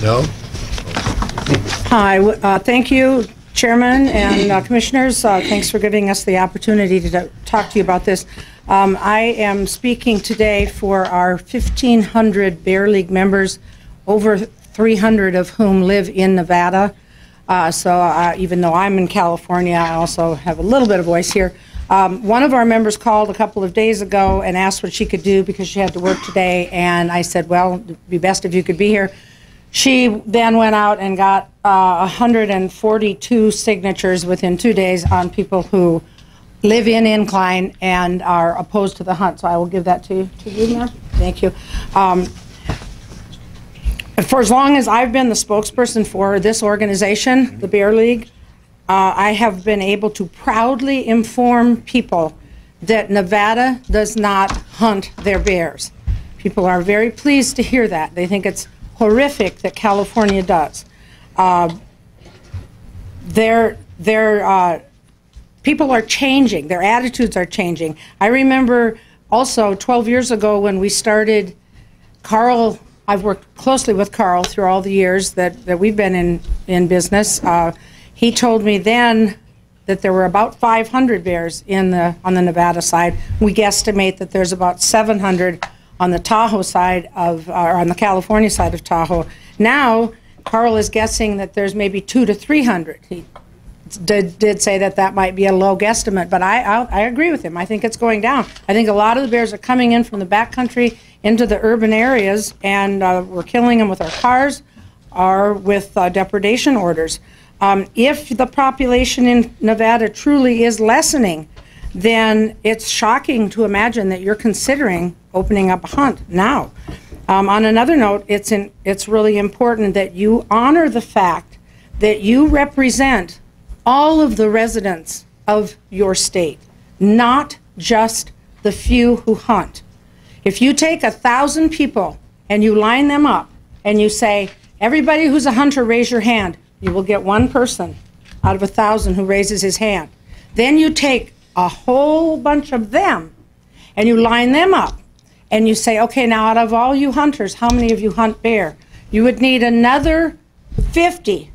No? Hi, thank you, Chairman and Commissioners. Thanks for giving us the opportunity to talk to you about this. I am speaking today for our 1,500 Bear League members, over 300 of whom live in Nevada. Even though I'm in California, I also have a little bit of voice here. One of our members called a couple of days ago and asked what she could do because she had to work today, and I said, well, it'd be best if you could be here. She then went out and got 142 signatures within 2 days on people who live in Incline and are opposed to the hunt. So I will give that to you, ma'am. Thank you. For as long as I've been the spokesperson for this organization, the Bear League, I have been able to proudly inform people that Nevada does not hunt their bears. People are very pleased to hear that. They think it's horrific that California does. People are changing. Their attitudes are changing. I remember also 12 years ago when we started, Carl, I've worked closely with Carl through all the years that we've been in business. He told me then that there were about 500 bears on the Nevada side. We guesstimate that there's about 700 on the Tahoe side or on the California side of Tahoe. Now, Carl is guessing that there's maybe 200 to 300. He did say that might be a low guesstimate, but I agree with him. I think it's going down. I think a lot of the bears are coming in from the backcountry into the urban areas, and we're killing them with our cars or with depredation orders. If the population in Nevada truly is lessening, then it's shocking to imagine that you're considering opening up a hunt now. On another note, it's really important that you honor the fact that you represent all of the residents of your state, not just the few who hunt. If you take 1,000 people and you line them up and you say, everybody who's a hunter, raise your hand, you will get one person out of 1,000 who raises his hand. Then you take a whole bunch of them and you line them up and you say, okay, now out of all you hunters, how many of you hunt bear? You would need another 50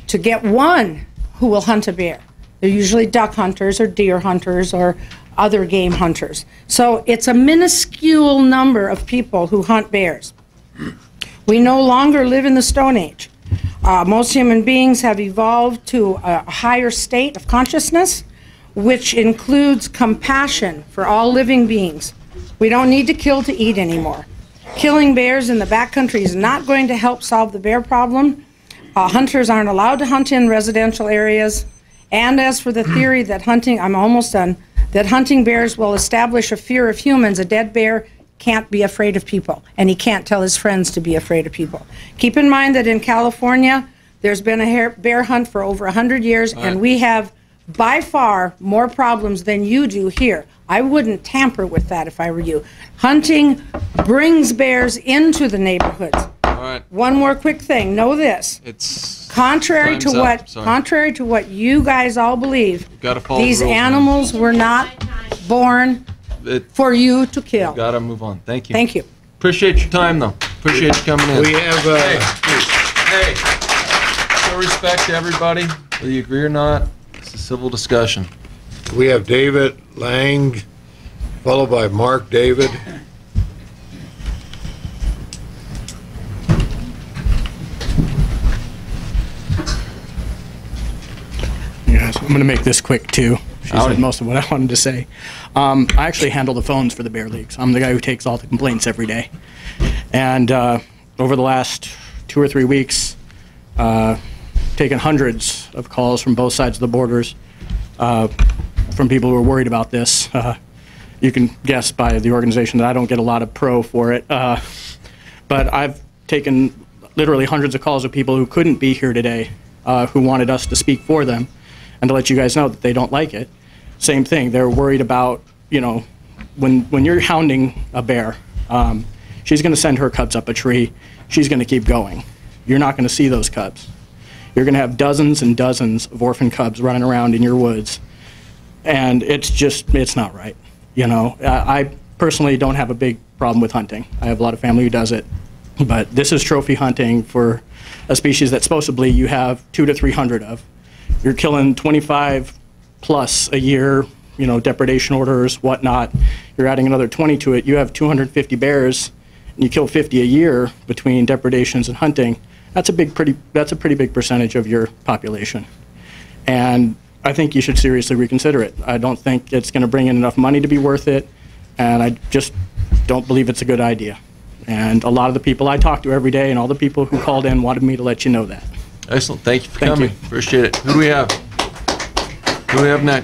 to get one who will hunt a bear. They're usually duck hunters or deer hunters or other game hunters. So it's a minuscule number of people who hunt bears. We no longer live in the Stone Age. Most human beings have evolved to a higher state of consciousness, which includes compassion for all living beings. We don't need to kill to eat anymore. Killing bears in the backcountry is not going to help solve the bear problem. Hunters aren't allowed to hunt in residential areas. And as for the theory that I'm almost done, that hunting bears will establish a fear of humans, a dead bear can't be afraid of people, and he can't tell his friends to be afraid of people. Keep in mind that in California, there's been a bear hunt for over 100 years, and we have by far more problems than you do here. I wouldn't tamper with that if I were you. Hunting brings bears into the neighborhoods. All right. One more quick thing. Know this. It's contrary to what you guys all believe. These animals were not born for you to kill. Got to move on. Thank you. Thank you. Appreciate your time, though. Appreciate you coming in. We have Hey, show respect to everybody, whether you agree or not. It's a civil discussion. we have David Lange, followed by Mark David. Yes, I'm going to make this quick too. She said most of what I wanted to say. I actually handle the phones for the Bear Leagues. I'm the guy who takes all the complaints every day. And over the last 2 or 3 weeks, taken hundreds of calls from both sides of the borders from people who are worried about this. You can guess by the organization that I don't get a lot of pro for it. But I've taken literally hundreds of calls of people who couldn't be here today, who wanted us to speak for them and to let you guys know that they don't like it. Same thing, they're worried about, you know, when you're hounding a bear, she's going to send her cubs up a tree. She's going to keep going. You're not going to see those cubs. You're going to have dozens and dozens of orphan cubs running around in your woods. And it's not right. You know, I personally don't have a big problem with hunting. I have a lot of family who does it. But this is trophy hunting for a species that supposedly you have 200 to 300 of. You're killing 25 plus a year, you know, depredation orders, whatnot. You're adding another 20 to it. You have 250 bears, and you kill 50 a year between depredations and hunting. That's a pretty big percentage of your population. And I think you should seriously reconsider it. I don't think it's going to bring in enough money to be worth it, and I just don't believe it's a good idea. And a lot of the people I talk to every day and all the people who called in wanted me to let you know that. Excellent. Thank you for Thank coming. you. Appreciate it. Who do we have? Who do we have next?